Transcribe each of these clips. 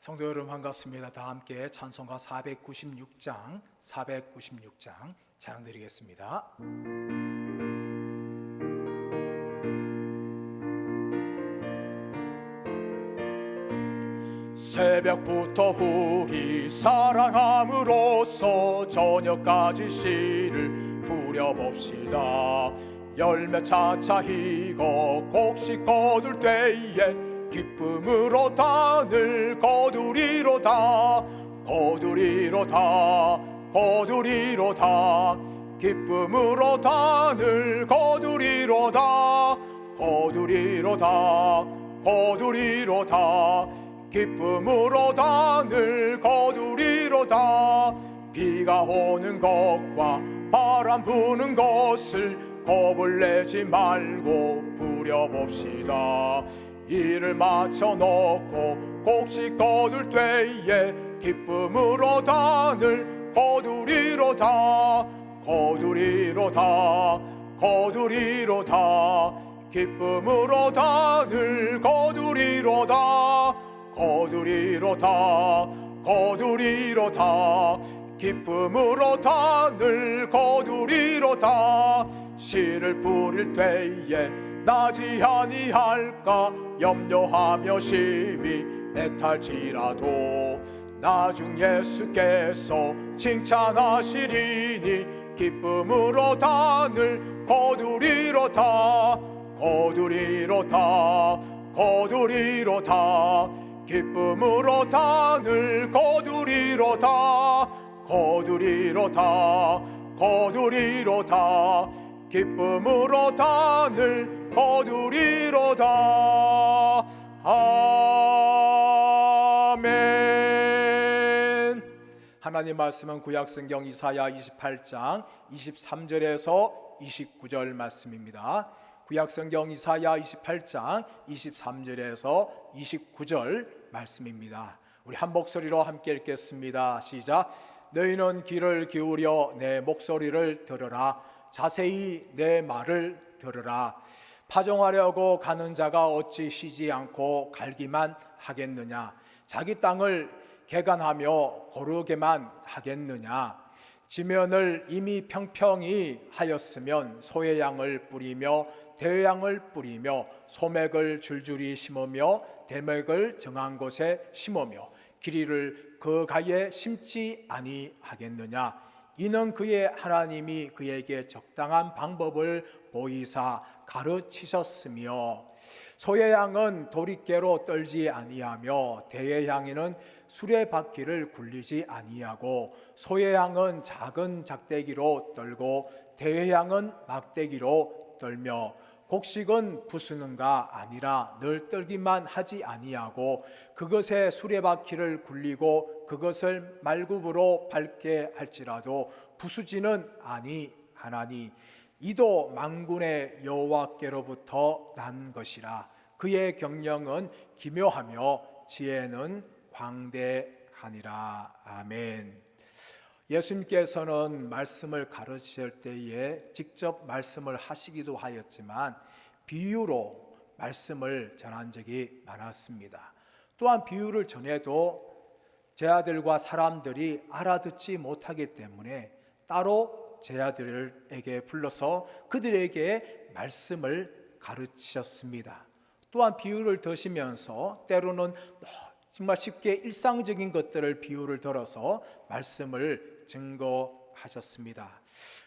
성도 여러분 반갑습니다. 다 함께 찬송가 496장 찬양드리겠습니다. 새벽부터 우리 사랑함으로써 저녁까지 시를 부려봅시다. 열매 차차 익어 곡식 거둘 때에 기쁨으로 단을 거두리로다. 기쁨으로 단을 거두리로다. 기쁨으로 단을 거두리로다. 비가 오는 것과 바람 부는 것을 겁을 내지 말고 부려봅시다. 일을 마쳐놓고 곡식 거둘 때에 기쁨으로 단을 거두리로다. 기쁨으로 단을 거두리로다. 기쁨으로 단을 거두리로다. 씨를 뿌릴 때에 나지 아니할까 염려하며 심히 애탈지라도 나중 예수께서 칭찬하시리니 기쁨으로 단을 거두리로다. 기쁨으로 단을 거두리로다. 기쁨으로 단을 거두리로다. 아멘. 하나님 말씀은 구약성경 이사야 28장 23절에서 29절 말씀입니다. 구약성경 이사야 28장 23절에서 29절 말씀입니다. 우리 한 목소리로 함께 읽겠습니다. 시작. 너희는 귀를 기울여 내 목소리를 들으라. 자세히 내 말을 들으라. 파종하려고 가는 자가 어찌 쉬지 않고 갈기만 하겠느냐. 자기 땅을 개간하며 고르게만 하겠느냐. 지면을 이미 평평히 하였으면 소의 양을 뿌리며 대의 양을 뿌리며 소맥을 줄줄이 심으며 대맥을 정한 곳에 심으며 기리를 그 가에 심지 아니하겠느냐. 이는 그의 하나님이 그에게 적당한 방법을 보이사 가르치셨으며 소의 양은 도리깨로 떨지 아니하며 대의 양에는 수레바퀴를 굴리지 아니하고 소의 양은 작은 작대기로 떨고 대의 양은 막대기로 떨며 곡식은 부수는가 아니라 늘 떨기만 하지 아니하고 그것에 수레바퀴를 굴리고 그것을 말굽으로 밟게 할지라도 부수지는 아니하나니 이도 만군의 여호와께로부터 난 것이라. 그의 경영은 기묘하며 지혜는 광대하니라. 아멘. 예수님께서는 말씀을 가르치실 때에 직접 말씀을 하시기도 하였지만 비유로 말씀을 전한 적이 많았습니다. 또한 비유를 전해도 제자들과 사람들이 알아듣지 못하기 때문에 따로 제자들에게 불러서 그들에게 말씀을 가르치셨습니다. 또한 비유를 드시면서 때로는 정말 쉽게 일상적인 것들을 비유를 들어서 말씀을 증거하셨습니다.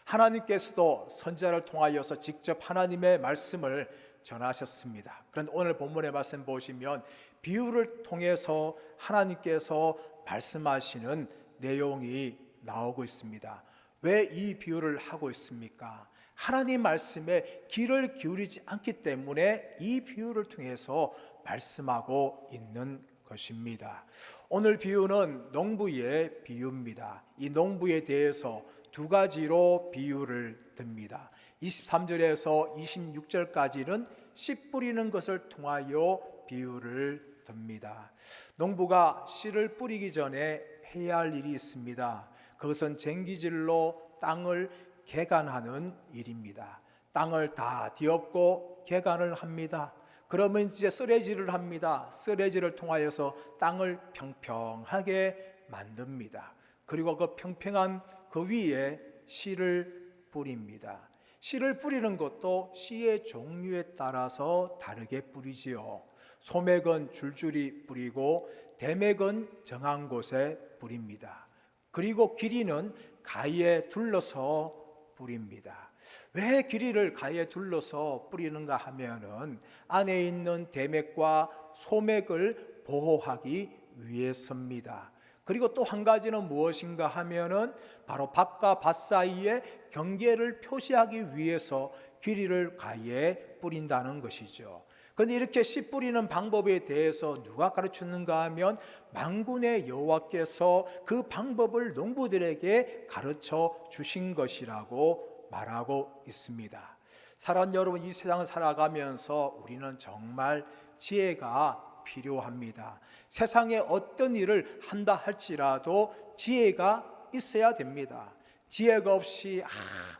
하나님께서도 선지자를 통하여서 직접 하나님의 말씀을 전하셨습니다. 그런데 오늘 본문의 말씀 보시면 비유를 통해서 하나님께서 말씀하시는 내용이 나오고 있습니다. 왜 이 비유를 하고 있습니까? 하나님 말씀에 귀를 기울이지 않기 때문에 이 비유를 통해서 말씀하고 있는 것입니다. 오늘 비유는 농부의 비유입니다. 이 농부에 대해서 두 가지로 비유를 듭니다. 23절에서 26절까지는 씨 뿌리는 것을 통하여 비유를 듭니다. 농부가 씨를 뿌리기 전에 해야 할 일이 있습니다. 그것은 쟁기질로 땅을 개간하는 일입니다. 땅을 다 뒤엎고 개간을 합니다. 그러면 이제 쓰레기를 합니다. 쓰레기를 통하여서 땅을 평평하게 만듭니다. 그리고 그 평평한 그 위에 씨를 뿌립니다. 씨를 뿌리는 것도 씨의 종류에 따라서 다르게 뿌리지요. 소맥은 줄줄이 뿌리고 대맥은 정한 곳에 뿌립니다. 그리고 길이는 가위에 둘러서 뿌립니다. 왜 길이를 가위에 둘러서 뿌리는가 하면은 안에 있는 대맥과 소맥을 보호하기 위해서입니다. 그리고 또 한 가지는 무엇인가 하면은 바로 밭과 밭 사이에 경계를 표시하기 위해서 길이를 가위에 뿌린다는 것이죠. 그런데 이렇게 씨 뿌리는 방법에 대해서 누가 가르쳤는가 하면 만군의 여호와께서 그 방법을 농부들에게 가르쳐 주신 것이라고 말하고 있습니다. 사랑하는 여러분, 이 세상을 살아가면서 우리는 정말 지혜가 필요합니다. 세상에 어떤 일을 한다 할지라도 지혜가 있어야 됩니다. 지혜가 없이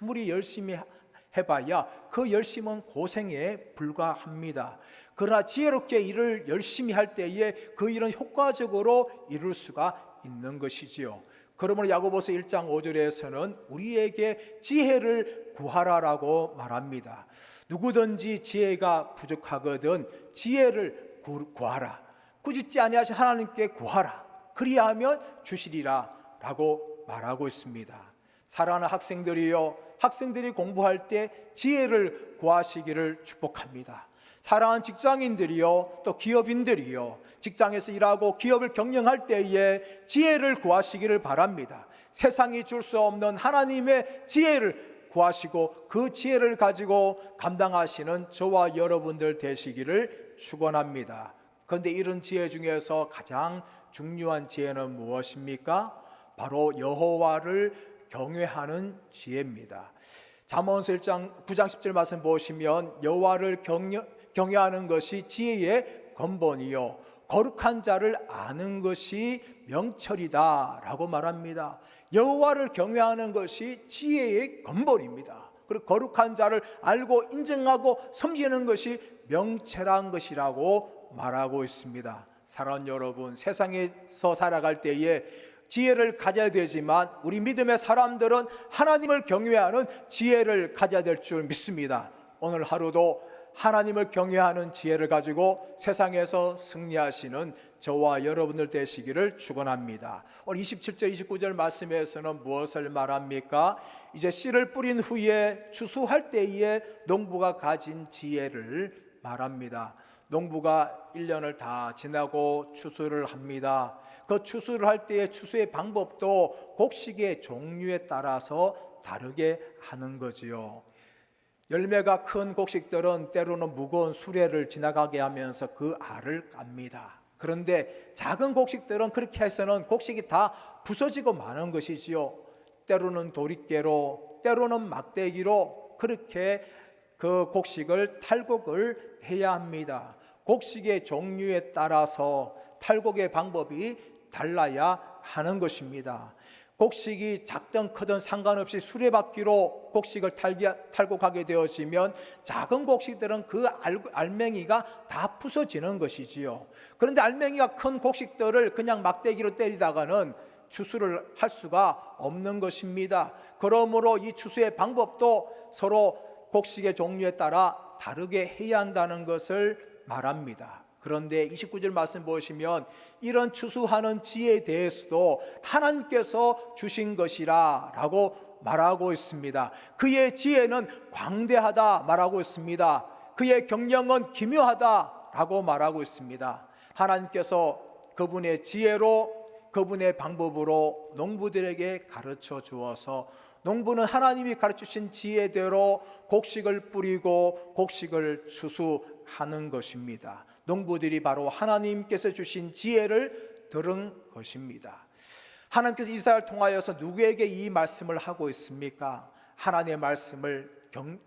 아무리 열심히 해봐야 그 열심은 고생에 불과합니다. 그러나 지혜롭게 일을 열심히 할 때에 그 일은 효과적으로 이룰 수가 있는 것이지요. 그러므로 야고보서 1장 5절에서는 우리에게 지혜를 구하라라고 말합니다. 누구든지 지혜가 부족하거든 지혜를 구하라. 꾸짖지 아니하신 하나님께 구하라. 그리하면 주시리라 라고 말하고 있습니다. 사랑하는 학생들이요, 학생들이 공부할 때 지혜를 구하시기를 축복합니다. 사랑하는 직장인들이요, 또 기업인들이요, 직장에서 일하고 기업을 경영할 때에 지혜를 구하시기를 바랍니다. 세상이 줄 수 없는 하나님의 지혜를 구하시고 그 지혜를 가지고 감당하시는 저와 여러분들 되시기를 축원합니다. 그런데 이런 지혜 중에서 가장 중요한 지혜는 무엇입니까? 바로 여호와를 경외하는 지혜입니다. 잠언서 1장 9장 10절 말씀 보시면 여호와를 경외하는 것이 지혜의 근본이요 거룩한 자를 아는 것이 명철이다 라고 말합니다. 여호와를 경외하는 것이 지혜의 근본입니다. 그리고 거룩한 자를 알고 인정하고 섬기는 것이 명철한 것이라고 말하고 있습니다. 사랑하는 여러분, 세상에서 살아갈 때에 지혜를 가져야 되지만 우리 믿음의 사람들은 하나님을 경외하는 지혜를 가져야 될 줄 믿습니다. 오늘 하루도 하나님을 경외하는 지혜를 가지고 세상에서 승리하시는 저와 여러분들 되시기를 축원합니다. 오늘 27절 29절 말씀에서는 무엇을 말합니까? 이제 씨를 뿌린 후에 추수할 때에 농부가 가진 지혜를 말합니다. 농부가 1년을 다 지나고 추수를 합니다. 그 추수를 할 때의 추수의 방법도 곡식의 종류에 따라서 다르게 하는 거지요. 열매가 큰 곡식들은 때로는 무거운 수레를 지나가게 하면서 그 알을 깝니다. 그런데 작은 곡식들은 그렇게 해서는 곡식이 다 부서지고 마는 것이지요. 때로는 도리깨로, 때로는 막대기로 그렇게 그 곡식을 탈곡을 해야 합니다. 곡식의 종류에 따라서 탈곡의 방법이 달라야 하는 것입니다. 곡식이 작든 크든 상관없이 수레바퀴로 곡식을 탈곡하게 되어지면 작은 곡식들은 그 알맹이가 다 부서지는 것이지요. 그런데 알맹이가 큰 곡식들을 그냥 막대기로 때리다가는 추수를 할 수가 없는 것입니다. 그러므로 이 추수의 방법도 서로 곡식의 종류에 따라 다르게 해야 한다는 것을 말합니다. 그런데 29절 말씀 보시면 이런 추수하는 지혜에 대해서도 하나님께서 주신 것이라 라고 말하고 있습니다. 그의 지혜는 광대하다 말하고 있습니다. 그의 경영은 기묘하다 라고 말하고 있습니다. 하나님께서 그분의 지혜로 그분의 방법으로 농부들에게 가르쳐 주어서 농부는 하나님이 가르치신 지혜대로 곡식을 뿌리고 곡식을 추수하는 것입니다. 농부들이 바로 하나님께서 주신 지혜를 들은 것입니다. 하나님께서 이스라엘을 통하여서 누구에게 이 말씀을 하고 있습니까? 하나님의 말씀을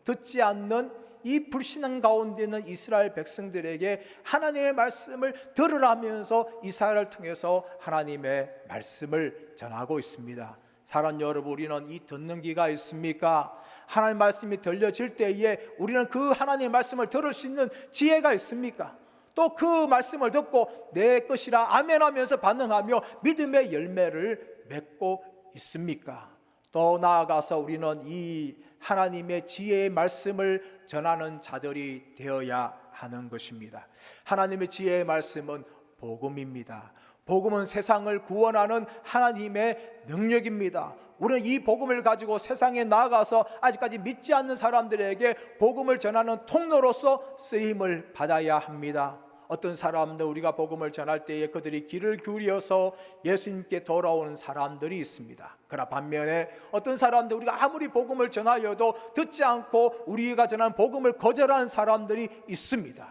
듣지 않는 이 불신앙 가운데 있는 이스라엘 백성들에게 하나님의 말씀을 들으라면서 이스라엘을 통해서 하나님의 말씀을 전하고 있습니다. 사랑 여러분, 우리는 이 듣는 귀가 있습니까? 하나님 말씀이 들려질 때에 우리는 그 하나님의 말씀을 들을 수 있는 지혜가 있습니까? 또 그 말씀을 듣고 내 것이라 아멘하면서 반응하며 믿음의 열매를 맺고 있습니까? 또 나아가서 우리는 이 하나님의 지혜의 말씀을 전하는 자들이 되어야 하는 것입니다. 하나님의 지혜의 말씀은 복음입니다. 복음은 세상을 구원하는 하나님의 능력입니다. 우리는 이 복음을 가지고 세상에 나아가서 아직까지 믿지 않는 사람들에게 복음을 전하는 통로로서 쓰임을 받아야 합니다. 어떤 사람들, 우리가 복음을 전할 때에 그들이 귀를 기울여서 예수님께 돌아오는 사람들이 있습니다. 그러나 반면에 어떤 사람들, 우리가 아무리 복음을 전하여도 듣지 않고 우리가 전하는 복음을 거절하는 사람들이 있습니다.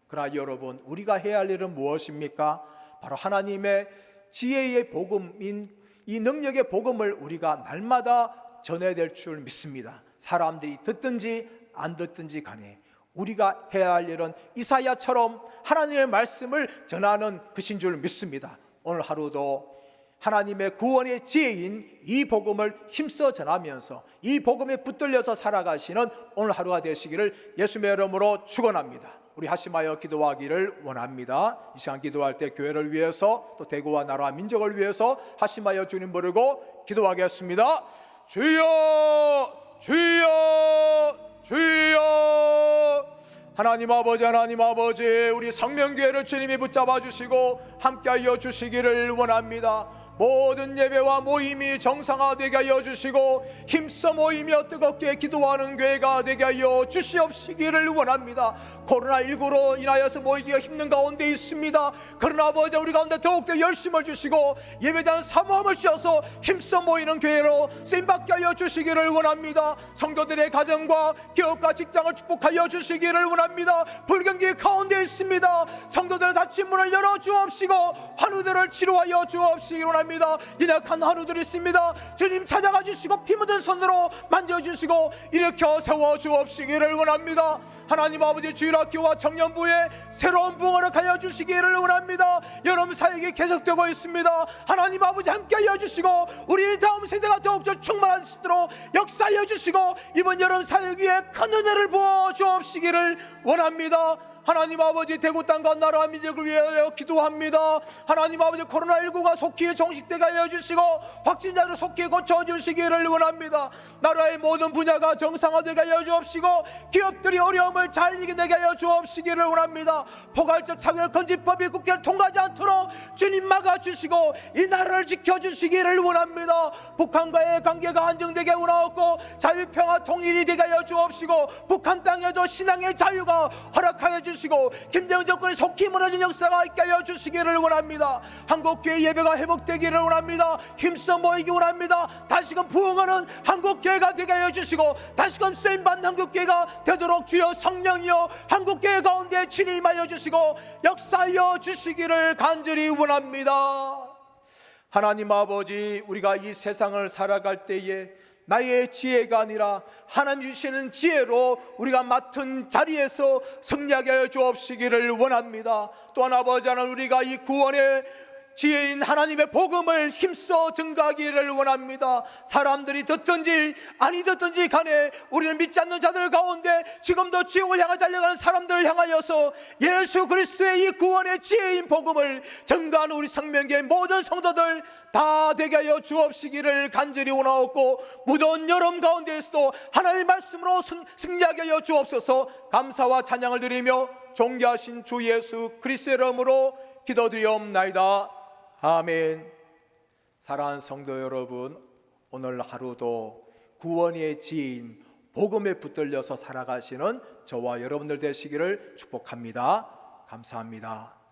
그러나 여러분, 우리가 해야 할 일은 무엇입니까? 바로 하나님의 지혜의 복음인 이 능력의 복음을 우리가 날마다 전해야 될 줄 믿습니다. 사람들이 듣든지 안 듣든지 간에 우리가 해야 할 일은 이사야처럼 하나님의 말씀을 전하는 것인 줄 믿습니다. 오늘 하루도 하나님의 구원의 지혜인 이 복음을 힘써 전하면서 이 복음에 붙들려서 살아가시는 오늘 하루가 되시기를 예수님의 이름으로 축원합니다. 우리 합심하여 기도하기를 원합니다. 이 시간 기도할 때 교회를 위해서 또 대구와 나라와 민족을 위해서 합심하여 주님 부르고 기도하겠습니다. 주여 주여 주여. 하나님 아버지, 하나님 아버지, 우리 성명교회를 주님이 붙잡아 주시고 함께하여 주시기를 원합니다. 모든 예배와 모임이 정상화되게 하여 주시고 힘써 모이며 뜨겁게 기도하는 교회가 되게 하여 주시옵시기를 원합니다. 코로나19로 인하여서 모이기가 힘든 가운데 있습니다. 그러나 아버지, 우리 가운데 더욱더 열심을 주시고 예배에 대한 사모함을 주셔서 힘써 모이는 교회로 쓰임받게 하여 주시기를 원합니다. 성도들의 가정과 기업과 직장을 축복하여 주시기를 원합니다. 불경기 가운데 있습니다. 성도들의 닫힌 문을 열어 주옵시고 환우들을 치료하여 주옵시기를 원합니다. 연약한 하루들이 있습니다. 주님 찾아가 주시고 피 묻은 손으로 만져주시고 일으켜 세워 주옵시기를 원합니다. 하나님 아버지, 주일학교와 청년부에 새로운 부흥을 가져 주시기를 원합니다. 여러분 사역이 계속되고 있습니다. 하나님 아버지 함께하여 주시고 우리 다음 세대가 더욱더 충만할 수 있도록 역사하여 주시고 이번 여름 사역 위에 큰 은혜를 부어 주옵시기를 원합니다. 하나님 아버지, 대구 땅과 나라와 민족을 위하여 기도합니다. 하나님 아버지, 코로나19가 속히 종식되게 하여 주시고 확진자를 속히 고쳐주시기를 원합니다. 나라의 모든 분야가 정상화되게 하여 주옵시고 기업들이 어려움을 잘 이겨내게 하여 주옵시기를 원합니다. 포괄적 차별금지법이 국회를 통과하지 않도록 주님 막아주시고 이 나라를 지켜주시기를 원합니다. 북한과의 관계가 안정되게 원하옵고 자유평화 통일이 되게 하여 주옵시고 북한 땅에도 신앙의 자유가 허락하여 주시고 김정은 정권이 속히 무너진 역사가 있게 하여 주시기를 원합니다. 한국교회 예배가 회복되기를 원합니다. 힘써 모이기 원합니다. 다시금 부흥하는 한국교회가 되게 하여 주시고 다시금 쓰임받는 한국교회가 되도록 주여 성령이여 한국교회 가운데 진임하여 주시고 역사하여 주시기를 간절히 원합니다. 하나님 아버지, 우리가 이 세상을 살아갈 때에 나의 지혜가 아니라 하나님 주시는 지혜로 우리가 맡은 자리에서 승리하게 하여 주옵시기를 원합니다. 또한 아버지 하나님, 우리가 이 구원의 지혜인 하나님의 복음을 힘써 증가하기를 원합니다. 사람들이 듣든지 아니 듣든지 간에 우리는 믿지 않는 자들 가운데 지금도 지옥을 향해 달려가는 사람들을 향하여서 예수 그리스도의 이 구원의 지혜인 복음을 증가하는 우리 성명교회 모든 성도들 다 되게 하여 주옵시기를 간절히 원하옵고 무더운 여름 가운데에서도 하나님의 말씀으로 승리하게 하여 주옵소서. 감사와 찬양을 드리며 존귀하신 주 예수 그리스도의 이름으로 기도드리옵나이다. 아멘. 사랑하는 성도 여러분, 오늘 하루도 구원의 지혜인 복음에 붙들려서 살아가시는 저와 여러분들 되시기를 축복합니다. 감사합니다.